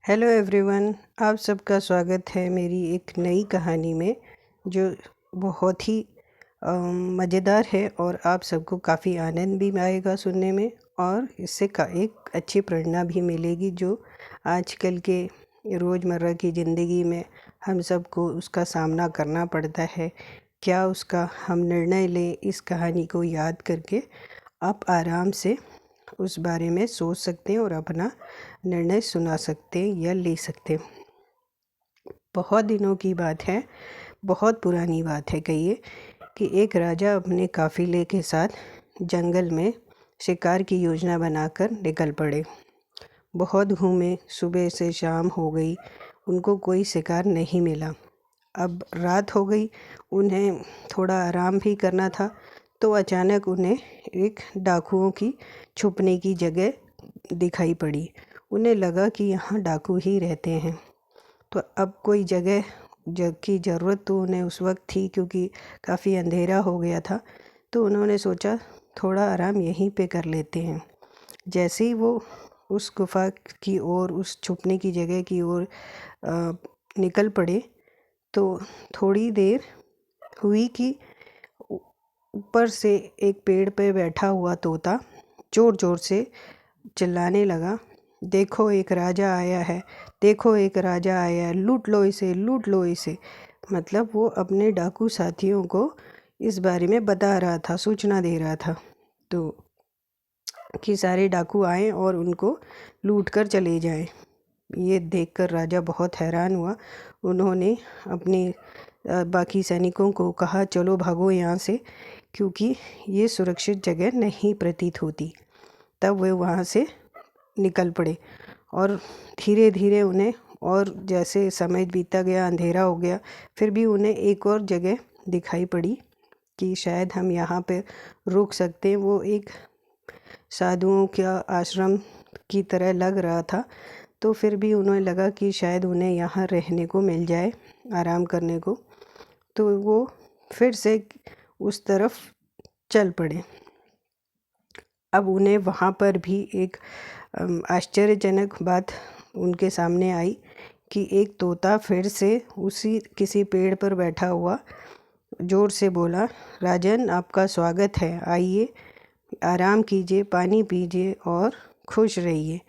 Hello everyone, आप सबका स्वागत है मेरी एक नई कहानी में जो बहुत ही मज़ेदार है और आप सबको काफ़ी आनंद भी आएगा सुनने में। और इससे का एक अच्छी प्रेरणा भी मिलेगी जो आजकल के रोज़मर्रा की ज़िंदगी में हम सबको उसका सामना करना पड़ता है। क्या उसका हम निर्णय लें, इस कहानी को याद करके आप आराम से उस बारे में सोच सकते हैं और अपना निर्णय सुना सकते हैं या ले सकते हैं। बहुत दिनों की बात है, बहुत पुरानी बात है कहिए, कि एक राजा अपने काफ़िले के साथ जंगल में शिकार की योजना बनाकर निकल पड़े। बहुत घूमे, सुबह से शाम हो गई, उनको कोई शिकार नहीं मिला। अब रात हो गई, उन्हें थोड़ा आराम भी करना था, तो अचानक उन्हें एक डाकुओं की छुपने की जगह दिखाई पड़ी। उन्हें लगा कि यहाँ डाकू ही रहते हैं। तो अब कोई जगह की ज़रूरत तो उन्हें उस वक्त थी, क्योंकि काफ़ी अंधेरा हो गया था। तो उन्होंने सोचा थोड़ा आराम यहीं पे कर लेते हैं। जैसे ही वो उस गुफ़ा की ओर, उस छुपने की जगह की ओर निकल पड़े, तो थोड़ी देर हुई कि ऊपर से एक पेड़ पे बैठा हुआ तोता ज़ोर ज़ोर से चिल्लाने लगा, देखो एक राजा आया है, देखो एक राजा आया है, लूट लो इसे, लूट लो इसे। मतलब वो अपने डाकू साथियों को इस बारे में बता रहा था, सूचना दे रहा था, तो कि सारे डाकू आएँ और उनको लूट कर चले जाएं। ये देखकर राजा बहुत हैरान हुआ। उन्होंने अपने बाकी सैनिकों को कहा, चलो भागो यहाँ से, क्योंकि ये सुरक्षित जगह नहीं प्रतीत होती। तब वे वहाँ से निकल पड़े और धीरे धीरे उन्हें, और जैसे समय बीतता गया, अंधेरा हो गया, फिर भी उन्हें एक और जगह दिखाई पड़ी कि शायद हम यहाँ पे रुक सकते हैं। वो एक साधुओं का आश्रम की तरह लग रहा था, तो फिर भी उन्हें लगा कि शायद उन्हें यहाँ रहने को मिल जाए, आराम करने को। तो वो फिर से उस तरफ चल पड़े। अब उन्हें वहाँ पर भी एक आश्चर्यजनक बात उनके सामने आई कि एक तोता फिर से उसी किसी पेड़ पर बैठा हुआ ज़ोर से बोला, राजन आपका स्वागत है, आइए, आराम कीजिए, पानी पीजिए और खुश रहिए।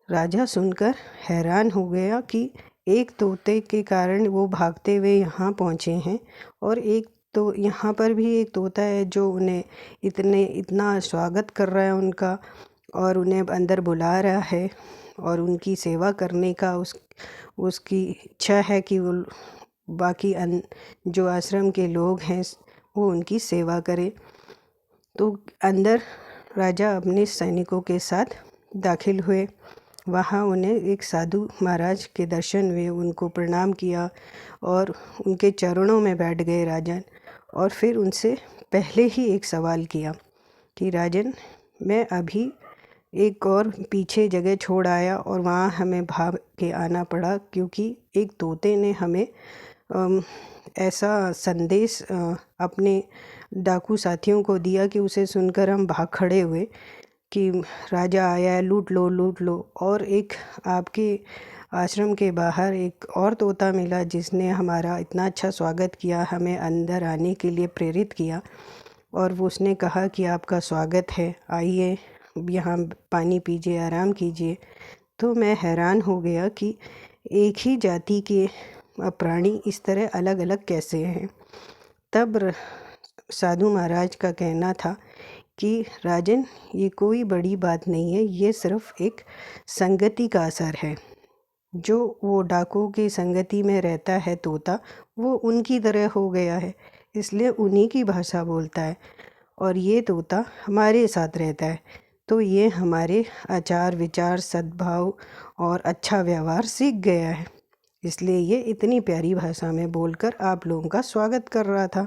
राजा सुनकर हैरान हो गया कि एक तोते के कारण वो भागते हुए यहाँ पहुँचे हैं, और एक तो यहाँ पर भी एक तोता है जो उन्हें इतना स्वागत कर रहा है उनका, और उन्हें अंदर बुला रहा है, और उनकी सेवा करने का उसकी इच्छा है कि वो बाकी जो आश्रम के लोग हैं वो उनकी सेवा करें। तो अंदर राजा अपने सैनिकों के साथ दाखिल हुए। वहाँ उन्हें एक साधु महाराज के दर्शन हुए, उनको प्रणाम किया और उनके चरणों में बैठ गए राजन। और फिर उनसे पहले ही एक सवाल किया कि राजन, मैं अभी एक और पीछे जगह छोड़ आया और वहाँ हमें भाग के आना पड़ा, क्योंकि एक तोते ने हमें ऐसा संदेश अपने डाकू साथियों को दिया कि उसे सुनकर हम भाग खड़े हुए कि राजा आया है, लूट लो, लूट लो। और एक आपके आश्रम के बाहर एक और तोता मिला जिसने हमारा इतना अच्छा स्वागत किया, हमें अंदर आने के लिए प्रेरित किया, और वो उसने कहा कि आपका स्वागत है, आइए यहाँ पानी पीजिए, आराम कीजिए। तो मैं हैरान हो गया कि एक ही जाति के प्राणी इस तरह अलग अलग कैसे हैं। तब साधु महाराज का कहना था कि राजन, ये कोई बड़ी बात नहीं है, ये सिर्फ एक संगति का असर है। जो वो डाकुओं की संगति में रहता है तोता, वो उनकी तरह हो गया है, इसलिए उन्हीं की भाषा बोलता है, और ये तोता हमारे साथ रहता है, तो ये हमारे आचार विचार, सद्भाव और अच्छा व्यवहार सीख गया है, इसलिए ये इतनी प्यारी भाषा में बोलकर आप लोगों का स्वागत कर रहा था।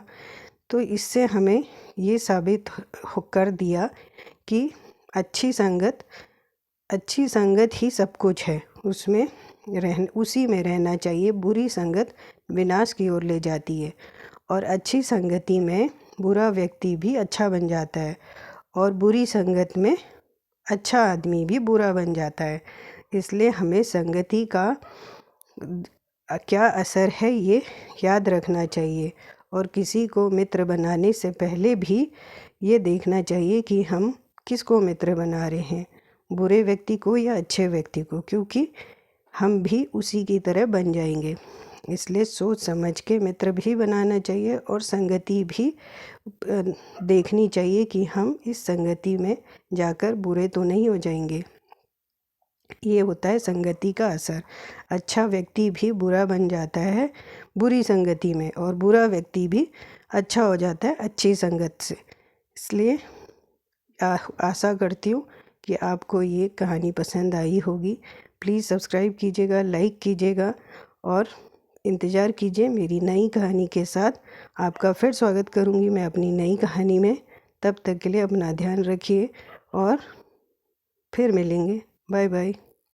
तो इससे हमें ये साबित कर दिया कि अच्छी संगत ही सब कुछ है, उसी में रहना चाहिए। बुरी संगत विनाश की ओर ले जाती है, और अच्छी संगति में बुरा व्यक्ति भी अच्छा बन जाता है, और बुरी संगत में अच्छा आदमी भी बुरा बन जाता है। इसलिए हमें संगति का क्या असर है ये याद रखना चाहिए, और किसी को मित्र बनाने से पहले भी ये देखना चाहिए कि हम किसको मित्र बना रहे हैं, बुरे व्यक्ति को या अच्छे व्यक्ति को, क्योंकि हम भी उसी की तरह बन जाएंगे। इसलिए सोच समझ के मित्र भी बनाना चाहिए और संगति भी देखनी चाहिए कि हम इस संगति में जाकर बुरे तो नहीं हो जाएंगे। ये होता है संगति का असर। अच्छा व्यक्ति भी बुरा बन जाता है बुरी संगति में, और बुरा व्यक्ति भी अच्छा हो जाता है अच्छी संगत से। इसलिए आशा करती हूँ कि आपको ये कहानी पसंद आई होगी। प्लीज़ सब्सक्राइब कीजिएगा, लाइक कीजिएगा और इंतज़ार कीजिए मेरी नई कहानी के साथ। आपका फिर स्वागत करूँगी मैं अपनी नई कहानी में। तब तक के लिए अपना ध्यान रखिए और फिर मिलेंगे। Bye bye.